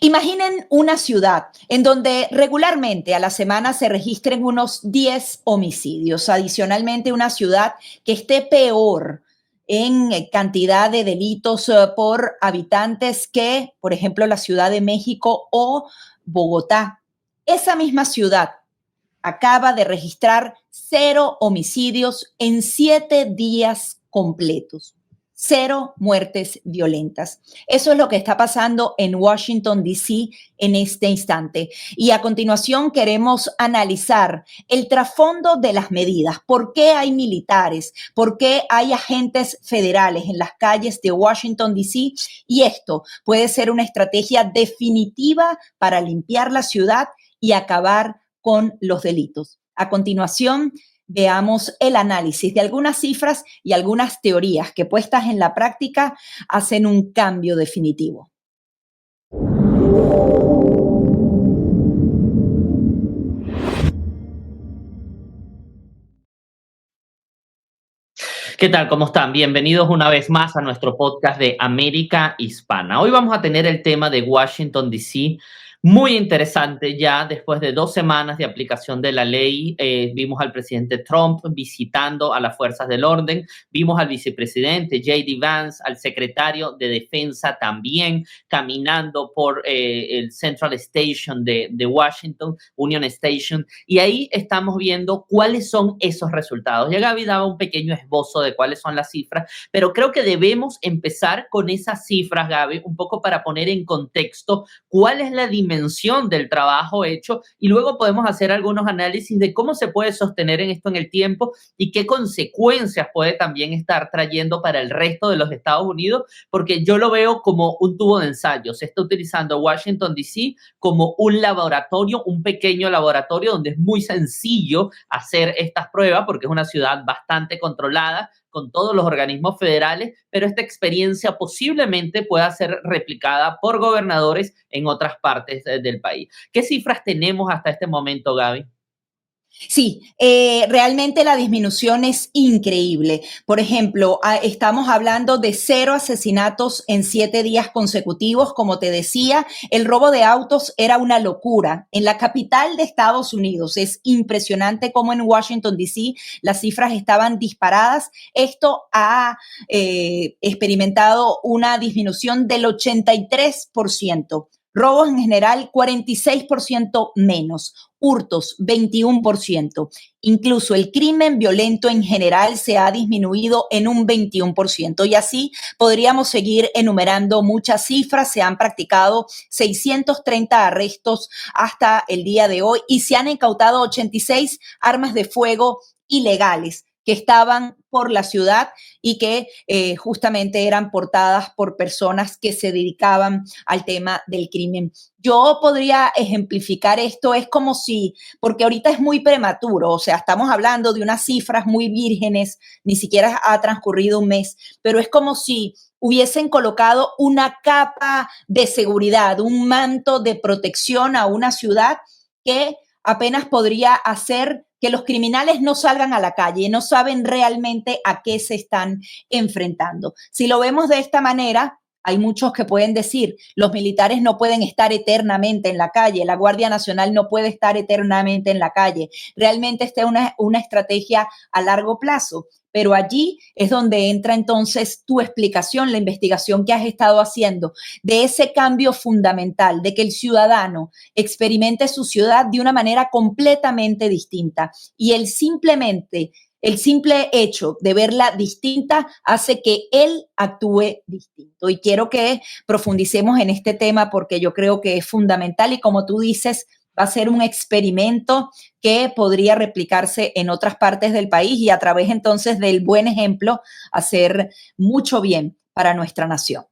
Imaginen una ciudad en donde regularmente a la semana se registren unos 10 homicidios. Adicionalmente, una ciudad que esté peor en cantidad de delitos por habitantes que, por ejemplo, la Ciudad de México o Bogotá. Esa misma ciudad acaba de registrar 0 homicidios en 7 días completos. 0 muertes violentas. Eso es lo que está pasando en Washington, D.C. en este instante. Y a continuación queremos analizar el trasfondo de las medidas. ¿Por qué hay militares? ¿Por qué hay agentes federales en las calles de Washington, D.C.? Y esto puede ser una estrategia definitiva para limpiar la ciudad y acabar con los delitos. A continuación, veamos el análisis de algunas cifras y algunas teorías que puestas en la práctica hacen un cambio definitivo. ¿Qué tal? ¿Cómo están? Bienvenidos una vez más a nuestro podcast de América Hispana. Hoy vamos a tener el tema de Washington, D.C., muy interesante ya después de 2 semanas de aplicación de la ley. Vimos al presidente Trump visitando a las fuerzas del orden, vimos al vicepresidente J.D. Vance, al secretario de Defensa también caminando por el Central Station de Washington, Union Station, y ahí estamos viendo cuáles son esos resultados. Ya Gaby daba un pequeño esbozo de cuáles son las cifras, pero creo que debemos empezar con esas cifras, Gaby, un poco para poner en contexto cuál es la dimensión del trabajo hecho, y luego podemos hacer algunos análisis de cómo se puede sostener en esto en el tiempo y qué consecuencias puede también estar trayendo para el resto de los Estados Unidos, porque yo lo veo como un tubo de ensayo. Se está utilizando Washington, D.C. como un laboratorio, un pequeño laboratorio donde es muy sencillo hacer estas pruebas porque es una ciudad bastante controlada con todos los organismos federales, pero esta experiencia posiblemente pueda ser replicada por gobernadores en otras partes del país. ¿Qué cifras tenemos hasta este momento, Gaby? Sí, realmente la disminución es increíble. Por ejemplo, estamos hablando de 0 asesinatos en 7 días consecutivos. Como te decía, el robo de autos era una locura. En la capital de Estados Unidos es impresionante cómo en Washington, D.C. las cifras estaban disparadas. Esto ha experimentado una disminución del 83%. Robos en general, 46% menos. Hurtos, 21%. Incluso el crimen violento en general se ha disminuido en un 21%. Y así podríamos seguir enumerando muchas cifras. Se han practicado 630 arrestos hasta el día de hoy y se han incautado 86 armas de fuego ilegales que estaban por la ciudad y que justamente eran portadas por personas que se dedicaban al tema del crimen. Yo podría ejemplificar esto, es como si, porque ahorita es muy prematuro, o sea, estamos hablando de unas cifras muy vírgenes, ni siquiera ha transcurrido un mes, pero es como si hubiesen colocado una capa de seguridad, un manto de protección a una ciudad que apenas podría hacer que los criminales no salgan a la calle, no saben realmente a qué se están enfrentando. Si lo vemos de esta manera, hay muchos que pueden decir, los militares no pueden estar eternamente en la calle, la Guardia Nacional no puede estar eternamente en la calle. Realmente esta es una estrategia a largo plazo. Pero allí es donde entra entonces tu explicación, la investigación que has estado haciendo, de ese cambio fundamental, de que el ciudadano experimente su ciudad de una manera completamente distinta. Y el simple hecho de verla distinta hace que él actúe distinto. Y quiero que profundicemos en este tema porque yo creo que es fundamental y, como tú dices, va a ser un experimento que podría replicarse en otras partes del país y a través entonces del buen ejemplo hacer mucho bien para nuestra nación.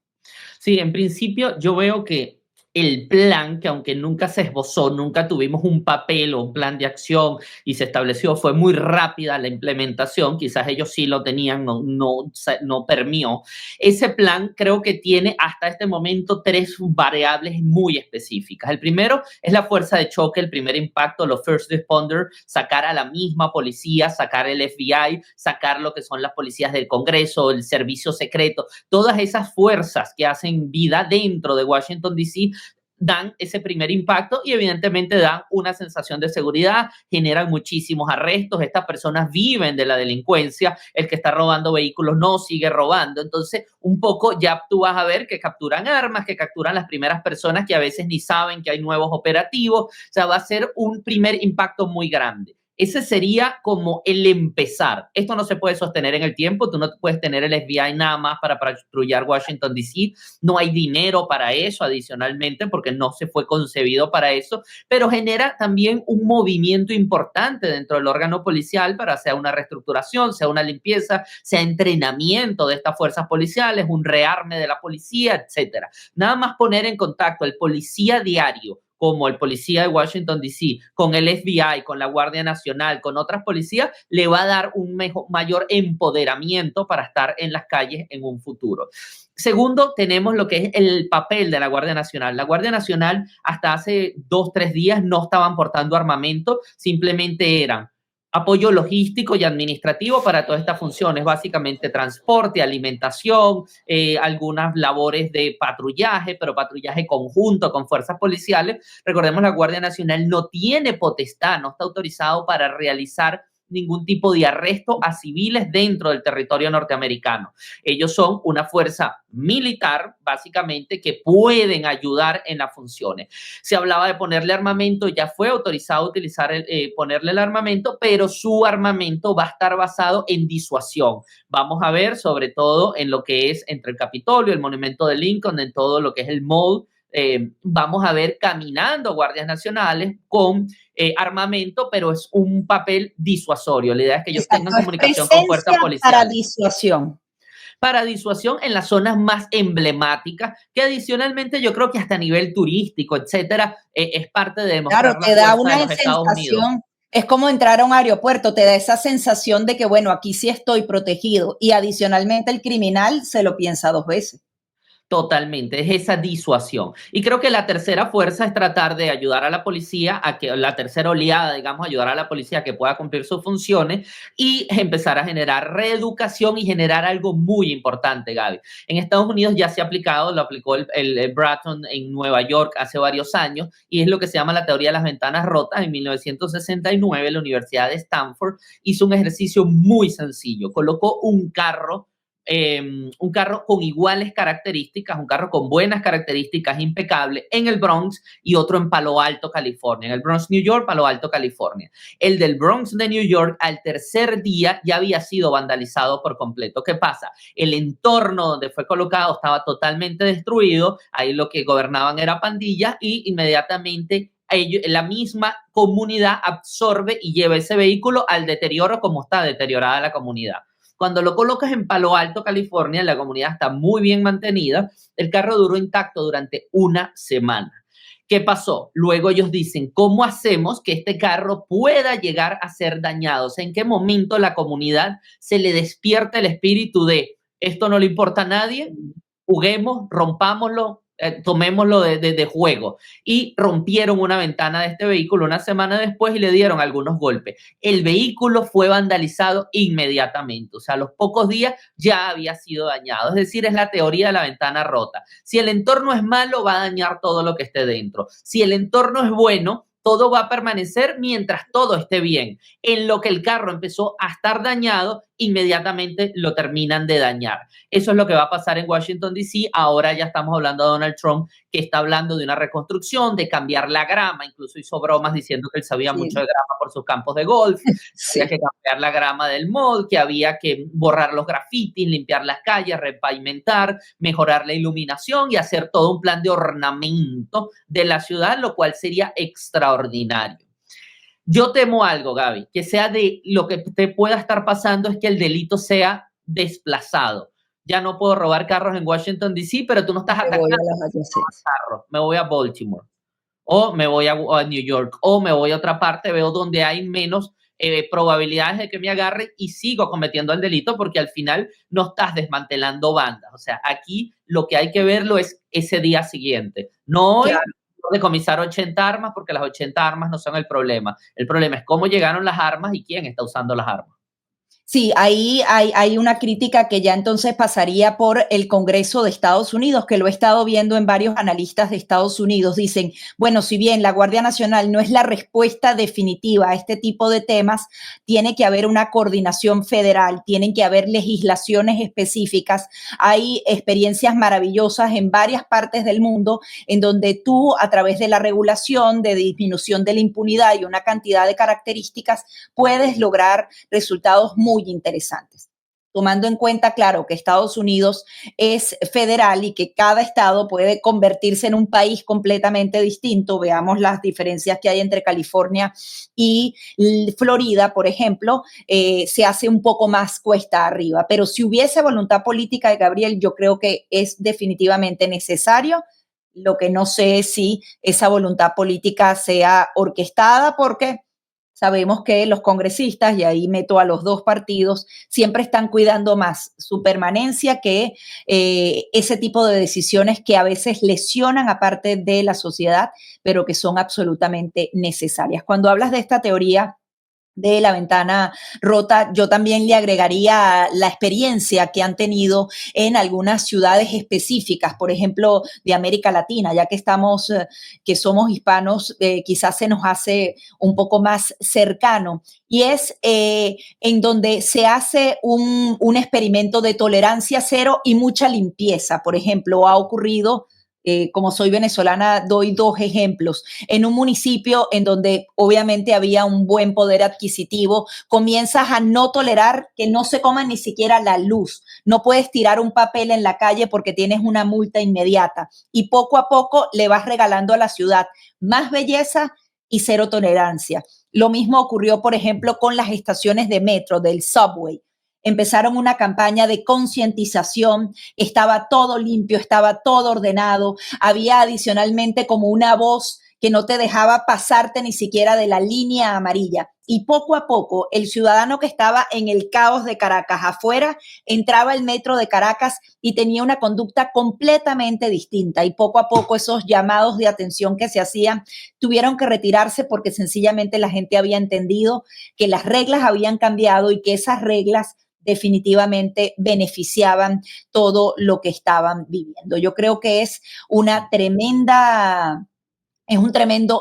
Sí, en principio yo veo que el plan, que aunque nunca se esbozó, nunca tuvimos un papel o un plan de acción y se estableció, fue muy rápida la implementación, quizás ellos sí lo tenían, no permeó. Ese plan creo que tiene hasta este momento 3 variables muy específicas. El primero es la fuerza de choque, el primer impacto, los first responders, sacar a la misma policía, sacar el FBI, sacar lo que son las policías del Congreso, el servicio secreto, todas esas fuerzas que hacen vida dentro de Washington, D.C., dan ese primer impacto y evidentemente dan una sensación de seguridad, generan muchísimos arrestos, estas personas viven de la delincuencia, el que está robando vehículos no sigue robando, entonces un poco ya tú vas a ver que capturan armas, que capturan las primeras personas que a veces ni saben que hay nuevos operativos, o sea, va a ser un primer impacto muy grande. Ese sería como el empezar. Esto no se puede sostener en el tiempo. Tú no puedes tener el FBI nada más para patrullar Washington, D.C. No hay dinero para eso adicionalmente porque no se fue concebido para eso, pero genera también un movimiento importante dentro del órgano policial para sea una reestructuración, sea una limpieza, sea entrenamiento de estas fuerzas policiales, un rearme de la policía, etcétera. Nada más poner en contacto al policía diario como el policía de Washington, D.C., con el FBI, con la Guardia Nacional, con otras policías, le va a dar un mayor empoderamiento para estar en las calles en un futuro. Segundo, tenemos lo que es el papel de la Guardia Nacional. La Guardia Nacional hasta hace 2, 3 días no estaban portando armamento, simplemente eran apoyo logístico y administrativo para todas estas funciones, básicamente transporte, alimentación, algunas labores de patrullaje, pero patrullaje conjunto con fuerzas policiales. Recordemos, la Guardia Nacional no tiene potestad, no está autorizado para realizar ningún tipo de arresto a civiles dentro del territorio norteamericano. Ellos son una fuerza militar, básicamente, que pueden ayudar en las funciones. Se hablaba de ponerle armamento, ya fue autorizado utilizar ponerle el armamento, pero su armamento va a estar basado en disuasión. Vamos a ver, sobre todo, en lo que es entre el Capitolio, el Monumento de Lincoln, en todo lo que es el Mall. Vamos a ver caminando guardias nacionales con armamento, pero es un papel disuasorio. La idea es que ellos tengan comunicación con fuerzas policiales. Para disuasión. Para disuasión en las zonas más emblemáticas, que adicionalmente yo creo que hasta a nivel turístico, etcétera, es parte de demostrar claro, te da una sensación. Es como entrar a un aeropuerto, te da esa sensación de que, bueno, aquí sí estoy protegido y adicionalmente el criminal se lo piensa 2 veces. Totalmente, es esa disuasión. Y creo que la tercera fuerza es tratar de ayudar a la policía, a que la tercera oleada, digamos, ayudar a la policía a que pueda cumplir sus funciones y empezar a generar reeducación y generar algo muy importante, Gaby. En Estados Unidos ya se ha aplicado, lo aplicó el Bratton en Nueva York hace varios años y es lo que se llama la teoría de las ventanas rotas. En 1969, la Universidad de Stanford hizo un ejercicio muy sencillo, colocó un carro con iguales características, un carro con buenas características, impecable, en el Bronx y otro en Palo Alto, California. En el Bronx, New York, Palo Alto, California. El del Bronx de New York al tercer día ya había sido vandalizado por completo. ¿Qué pasa? El entorno donde fue colocado estaba totalmente destruido, ahí lo que gobernaban era pandillas y inmediatamente la misma comunidad absorbe y lleva ese vehículo al deterioro como está deteriorada la comunidad. Cuando lo colocas en Palo Alto, California, la comunidad está muy bien mantenida, el carro duró intacto durante una semana. ¿Qué pasó? Luego ellos dicen, ¿cómo hacemos que este carro pueda llegar a ser dañado? O sea, ¿en qué momento la comunidad se le despierta el espíritu de esto no le importa a nadie? Juguemos, rompámoslo, tomémoslo de juego. Y rompieron una ventana de este vehículo una semana después y le dieron algunos golpes. El vehículo fue vandalizado inmediatamente. O sea, a los pocos días ya había sido dañado. Es decir, es la teoría de la ventana rota. Si el entorno es malo, va a dañar todo lo que esté dentro. Si el entorno es bueno, todo va a permanecer mientras todo esté bien. En lo que el carro empezó a estar dañado, inmediatamente lo terminan de dañar. Eso es lo que va a pasar en Washington, D.C. Ahora ya estamos hablando de Donald Trump, que está hablando de una reconstrucción, de cambiar la grama. Incluso hizo bromas diciendo que él sabía mucho de grama por sus campos de golf. Había que cambiar la grama del mall, que había que borrar los grafitis, limpiar las calles, repavimentar, mejorar la iluminación y hacer todo un plan de ornamento de la ciudad, lo cual sería extraordinario. Yo temo algo, Gaby, que sea de lo que te pueda estar pasando es que el delito sea desplazado. Ya no puedo robar carros en Washington, D.C., pero tú no estás atacando carros. Me voy a Baltimore, o me voy a New York, o me voy a otra parte, veo donde hay menos probabilidades de que me agarre y sigo cometiendo el delito porque al final no estás desmantelando bandas. O sea, aquí lo que hay que verlo es ese día siguiente. No hoy, decomisar 80 armas porque las 80 armas no son el problema. El problema es cómo llegaron las armas y quién está usando las armas. Sí, ahí hay una crítica que ya entonces pasaría por el Congreso de Estados Unidos, que lo he estado viendo en varios analistas de Estados Unidos. Dicen, bueno, si bien la Guardia Nacional no es la respuesta definitiva a este tipo de temas, tiene que haber una coordinación federal, tienen que haber legislaciones específicas. Hay experiencias maravillosas en varias partes del mundo en donde tú, a través de la regulación, de disminución de la impunidad y una cantidad de características, puedes lograr resultados muy interesantes. Tomando en cuenta, claro, que Estados Unidos es federal y que cada estado puede convertirse en un país completamente distinto. Veamos las diferencias que hay entre California y Florida, por ejemplo, se hace un poco más cuesta arriba. Pero si hubiese voluntad política, Gabriel, yo creo que es definitivamente necesario. Lo que no sé es si esa voluntad política sea orquestada, porque sabemos que los congresistas, y ahí meto a los dos partidos, siempre están cuidando más su permanencia que ese tipo de decisiones que a veces lesionan a parte de la sociedad, pero que son absolutamente necesarias. Cuando hablas de esta teoría de la ventana rota, yo también le agregaría la experiencia que han tenido en algunas ciudades específicas, por ejemplo, de América Latina, ya que estamos, que somos hispanos, quizás se nos hace un poco más cercano, y es en donde se hace un experimento de tolerancia cero y mucha limpieza. Por ejemplo, ha ocurrido, como soy venezolana, doy dos ejemplos. En un municipio en donde obviamente había un buen poder adquisitivo, comienzas a no tolerar que no se coma ni siquiera la luz. No puedes tirar un papel en la calle porque tienes una multa inmediata. Y poco a poco le vas regalando a la ciudad más belleza y cero tolerancia. Lo mismo ocurrió, por ejemplo, con las estaciones de metro, del subway. Empezaron una campaña de concientización, estaba todo limpio, estaba todo ordenado, había adicionalmente como una voz que no te dejaba pasarte ni siquiera de la línea amarilla. Y poco a poco, el ciudadano que estaba en el caos de Caracas afuera, entraba al metro de Caracas y tenía una conducta completamente distinta. Y poco a poco esos llamados de atención que se hacían tuvieron que retirarse porque sencillamente la gente había entendido que las reglas habían cambiado y que esas reglas definitivamente beneficiaban todo lo que estaban viviendo. Yo creo que es un tremendo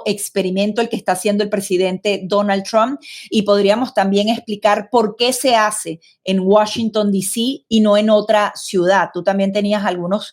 experimento el que está haciendo el presidente Donald Trump, y podríamos también explicar por qué se hace en Washington, D.C. y no en otra ciudad. Tú también tenías algunos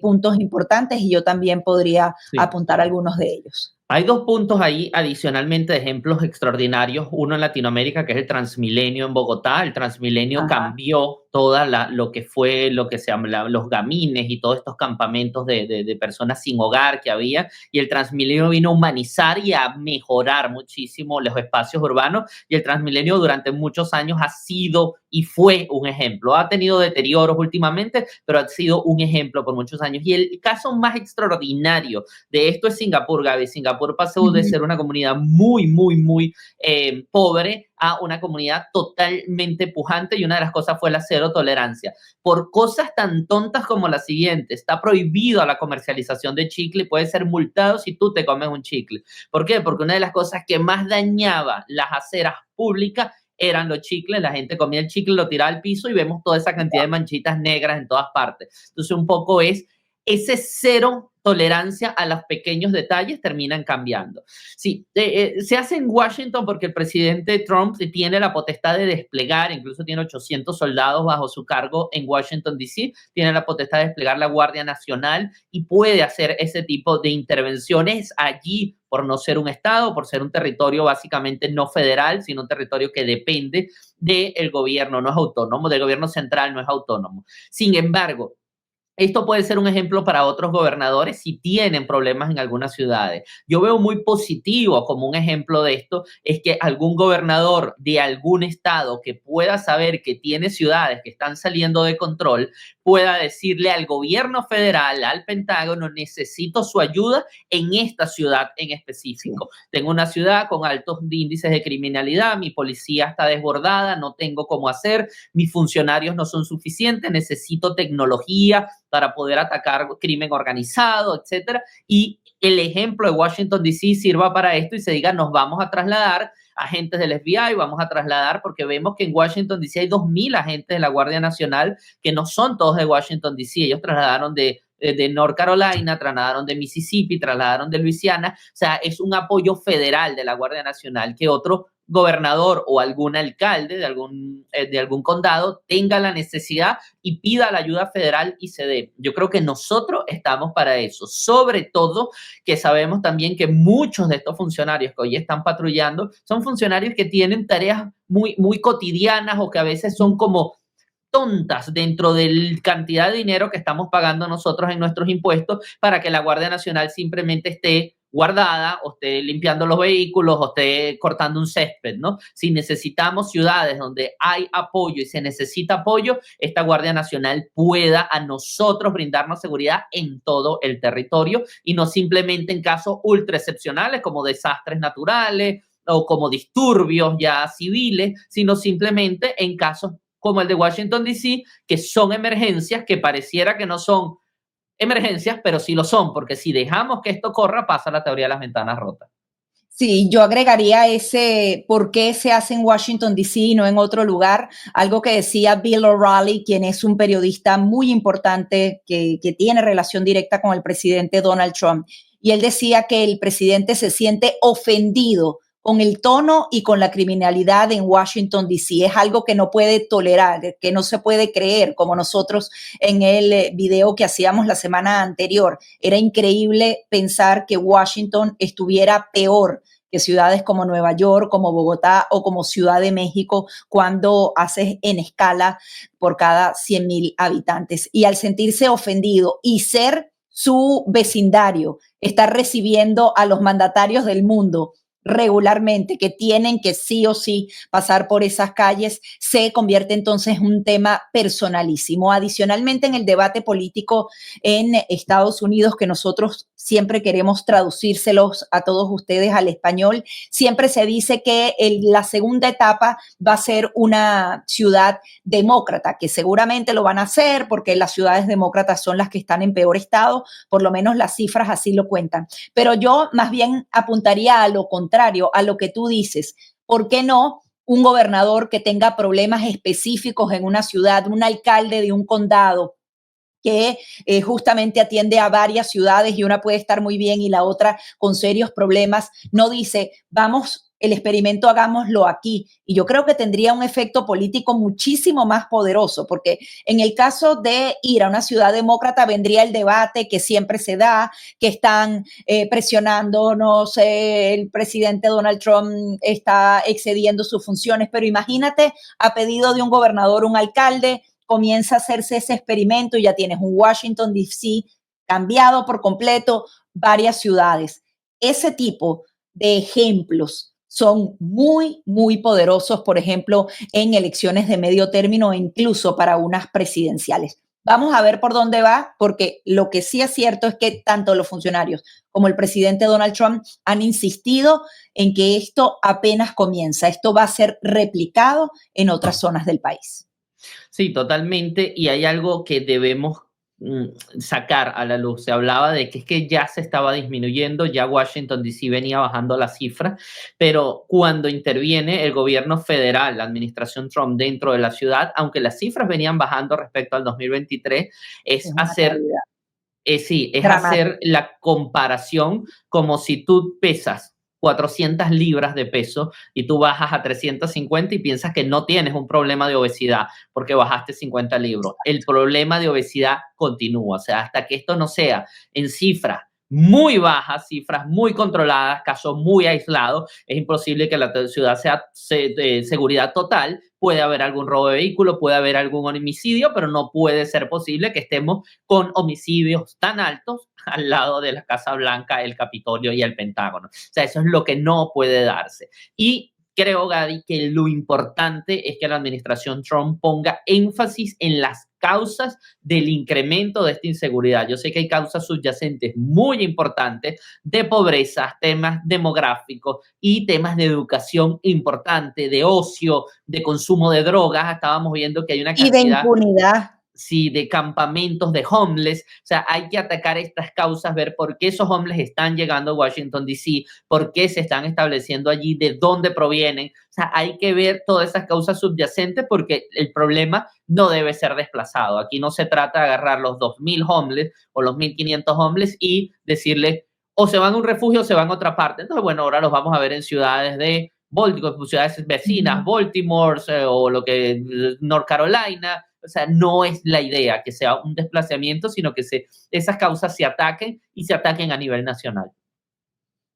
puntos importantes y yo también podría apuntar algunos de ellos. Hay dos puntos ahí adicionalmente de ejemplos extraordinarios. Uno en Latinoamérica, que es el Transmilenio en Bogotá. El Transmilenio cambió toda lo que fue, lo que se llama los gamines y todos estos campamentos de personas sin hogar que había. Y el Transmilenio vino a humanizar y a mejorar muchísimo los espacios urbanos. Y el Transmilenio durante muchos años ha sido y fue un ejemplo. Ha tenido deterioros últimamente, pero ha sido un ejemplo por muchos años. Y el caso más extraordinario de esto es Singapur, Gaby. Singapur pasó de ser una comunidad muy, muy, muy pobre a una comunidad totalmente pujante, y una de las cosas fue la cero tolerancia. Por cosas tan tontas como la siguiente: está prohibido la comercialización de chicle y puedes ser multado si tú te comes un chicle. ¿Por qué? Porque una de las cosas que más dañaba las aceras públicas eran los chicles. La gente comía el chicle, lo tiraba al piso y vemos toda esa cantidad de manchitas negras en todas partes. Entonces, un poco es ese cero tolerancia a los pequeños detalles terminan cambiando. Sí, se hace en Washington porque el presidente Trump tiene la potestad de desplegar, incluso tiene 800 soldados bajo su cargo en Washington, D.C., tiene la potestad de desplegar la Guardia Nacional y puede hacer ese tipo de intervenciones allí por no ser un estado, por ser un territorio básicamente no federal, sino un territorio que depende del gobierno, no es autónomo, del gobierno central, no es autónomo. Sin embargo, esto puede ser un ejemplo para otros gobernadores si tienen problemas en algunas ciudades. Yo veo muy positivo como un ejemplo de esto es que algún gobernador de algún estado que pueda saber que tiene ciudades que están saliendo de control pueda decirle al gobierno federal, al Pentágono: necesito su ayuda en esta ciudad en específico. Tengo una ciudad con altos índices de criminalidad, mi policía está desbordada, no tengo cómo hacer, mis funcionarios no son suficientes, necesito tecnología para poder atacar crimen organizado, etcétera. Y el ejemplo de Washington, D.C. sirva para esto y se diga, nos vamos a trasladar agentes del FBI, vamos a trasladar, porque vemos que en Washington, D.C. hay 2,000 agentes de la Guardia Nacional que no son todos de Washington, D.C. Ellos trasladaron de North Carolina, trasladaron de Mississippi, trasladaron de Luisiana. O sea, es un apoyo federal de la Guardia Nacional que otro gobernador o algún alcalde de algún condado tenga la necesidad y pida la ayuda federal y se dé. Yo creo que nosotros estamos para eso, sobre todo que sabemos también que muchos de estos funcionarios que hoy están patrullando son funcionarios que tienen tareas muy, muy cotidianas o que a veces son como tontas dentro de la cantidad de dinero que estamos pagando nosotros en nuestros impuestos para que la Guardia Nacional simplemente esté guardada o esté limpiando los vehículos o esté cortando un césped, ¿no? Si necesitamos ciudades donde hay apoyo y se necesita apoyo, esta Guardia Nacional pueda a nosotros brindarnos seguridad en todo el territorio y no simplemente en casos ultra excepcionales como desastres naturales o como disturbios ya civiles, sino simplemente en casos como el de Washington, D.C., que son emergencias que pareciera que no son emergencias, pero sí lo son, porque si dejamos que esto corra, pasa la teoría de las ventanas rotas. Sí, yo agregaría ese por qué se hace en Washington, D.C. y no en otro lugar, algo que decía Bill O'Reilly, quien es un periodista muy importante que tiene relación directa con el presidente Donald Trump. Y él decía que el presidente se siente ofendido con el tono y con la criminalidad en Washington, D.C. Es algo que no puede tolerar, que no se puede creer, como nosotros en el video que hacíamos la semana anterior. Era increíble pensar que Washington estuviera peor que ciudades como Nueva York, como Bogotá o como Ciudad de México cuando haces en escala por cada 100,000 habitantes. Y al sentirse ofendido y ser su vecindario, estar recibiendo a los mandatarios del mundo regularmente, que tienen que sí o sí pasar por esas calles, se convierte entonces en un tema personalísimo. Adicionalmente, en el debate político en Estados Unidos, que nosotros siempre queremos traducírselos a todos ustedes al español, siempre se dice que la segunda etapa va a ser una ciudad demócrata, que seguramente lo van a hacer porque las ciudades demócratas son las que están en peor estado, por lo menos las cifras así lo cuentan. Pero yo más bien apuntaría a lo contrario, a lo que tú dices. ¿Por qué no un gobernador que tenga problemas específicos en una ciudad, un alcalde de un condado que justamente atiende a varias ciudades y una puede estar muy bien y la otra con serios problemas, no dice, vamos, el experimento hagámoslo aquí? Y yo creo que tendría un efecto político muchísimo más poderoso, porque en el caso de ir a una ciudad demócrata vendría el debate que siempre se da, que están presionando, no sé, el presidente Donald Trump está excediendo sus funciones, pero imagínate a pedido de un gobernador, un alcalde, comienza a hacerse ese experimento y ya tienes un Washington, D.C. cambiado por completo, varias ciudades. Ese tipo de ejemplos son muy, muy poderosos, por ejemplo, en elecciones de medio término e incluso para unas presidenciales. Vamos a ver por dónde va, porque lo que sí es cierto es que tanto los funcionarios como el presidente Donald Trump han insistido en que esto apenas comienza. Esto va a ser replicado en otras zonas del país. Sí, totalmente. Y hay algo que debemos sacar a la luz. Se hablaba de que es que ya se estaba disminuyendo, ya Washington, D.C. venía bajando la cifra, pero cuando interviene el gobierno federal, la administración Trump dentro de la ciudad, aunque las cifras venían bajando respecto al 2023, es hacer... sí, es hacer la comparación como si tú pesas 400 libras de peso y tú bajas a 350 y piensas que no tienes un problema de obesidad porque bajaste 50 libras. El problema de obesidad continúa, o sea, hasta que esto no sea en cifras muy bajas, cifras muy controladas, casos muy aislados, es imposible que la ciudad sea de seguridad total. Puede haber algún robo de vehículo, puede haber algún homicidio, pero no puede ser posible que estemos con homicidios tan altos al lado de la Casa Blanca, el Capitolio y el Pentágono. O sea, eso es lo que no puede darse. Y creo, Gadi, que lo importante es que la administración Trump ponga énfasis en las causas del incremento de esta inseguridad. Yo sé que hay causas subyacentes muy importantes de pobreza, temas demográficos y temas de educación importante, de ocio, de consumo de drogas. Estábamos viendo que hay una cantidad... Y de impunidad. sí, de campamentos de homeless. O sea, hay que atacar estas causas, ver por qué esos homeless están llegando a Washington, D.C., por qué se están estableciendo allí, de dónde provienen. O sea, hay que ver todas esas causas subyacentes porque el problema no debe ser desplazado. Aquí no se trata de agarrar los 2,000 homeless o los 1,500 homeless y decirle o se van a un refugio o se van a otra parte. Entonces, bueno, ahora los vamos a ver en ciudades de ciudades vecinas, Baltimore o lo que North Carolina. O sea, no es la idea que sea un desplazamiento, sino que esas causas se ataquen y se ataquen a nivel nacional.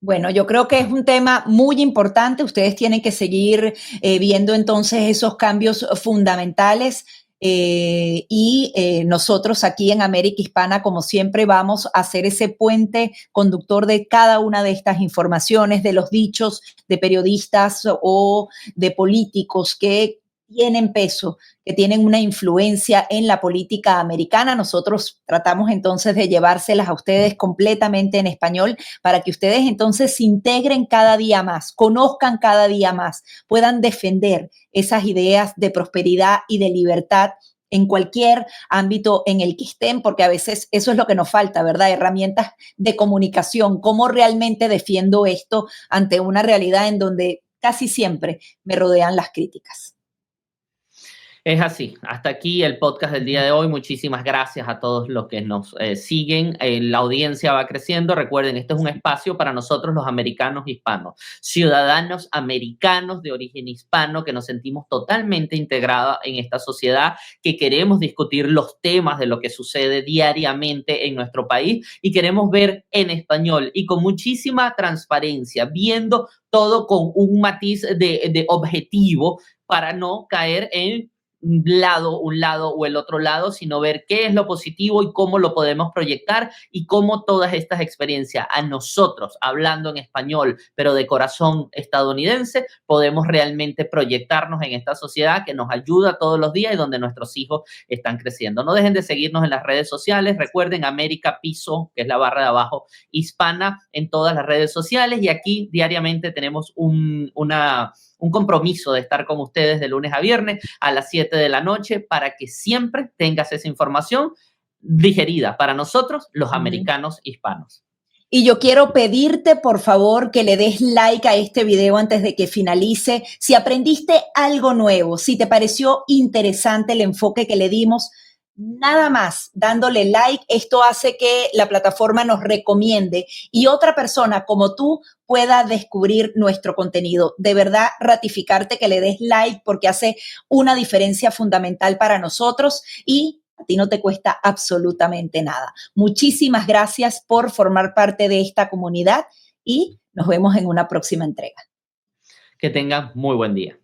Bueno, yo creo que es un tema muy importante. Ustedes tienen que seguir viendo entonces esos cambios fundamentales. Nosotros aquí en América Hispana, como siempre, vamos a hacer ese puente conductor de cada una de estas informaciones, de los dichos de periodistas o de políticos que tienen peso, que tienen una influencia en la política americana. Nosotros tratamos entonces de llevárselas a ustedes completamente en español para que ustedes entonces se integren cada día más, conozcan cada día más, puedan defender esas ideas de prosperidad y de libertad en cualquier ámbito en el que estén, porque a veces eso es lo que nos falta, ¿verdad? Herramientas de comunicación, cómo realmente defiendo esto ante una realidad en donde casi siempre me rodean las críticas. Es así. Hasta aquí el podcast del día de hoy. Muchísimas gracias a todos los que nos siguen. La audiencia va creciendo. Recuerden, este es un espacio para nosotros los americanos hispanos, ciudadanos americanos de origen hispano que nos sentimos totalmente integrados en esta sociedad, que queremos discutir los temas de lo que sucede diariamente en nuestro país y queremos ver en español y con muchísima transparencia, viendo todo con un matiz de objetivo para no caer en un lado o el otro lado, sino ver qué es lo positivo y cómo lo podemos proyectar y cómo todas estas experiencias a nosotros, hablando en español, pero de corazón estadounidense, podemos realmente proyectarnos en esta sociedad que nos ayuda todos los días y donde nuestros hijos están creciendo. No dejen de seguirnos en las redes sociales. Recuerden América Piso, que es la barra de abajo hispana, en todas las redes sociales, y aquí diariamente tenemos un compromiso de estar con ustedes de lunes a viernes a las 7 de la noche para que siempre tengas esa información digerida para nosotros, los americanos hispanos. Y yo quiero pedirte, por favor, que le des like a este video antes de que finalice. Si aprendiste algo nuevo, si te pareció interesante el enfoque que le dimos, nada más dándole like, esto hace que la plataforma nos recomiende y otra persona como tú pueda descubrir nuestro contenido. De verdad, ratificarte que le des like porque hace una diferencia fundamental para nosotros y a ti no te cuesta absolutamente nada. Muchísimas gracias por formar parte de esta comunidad y nos vemos en una próxima entrega. Que tengan muy buen día.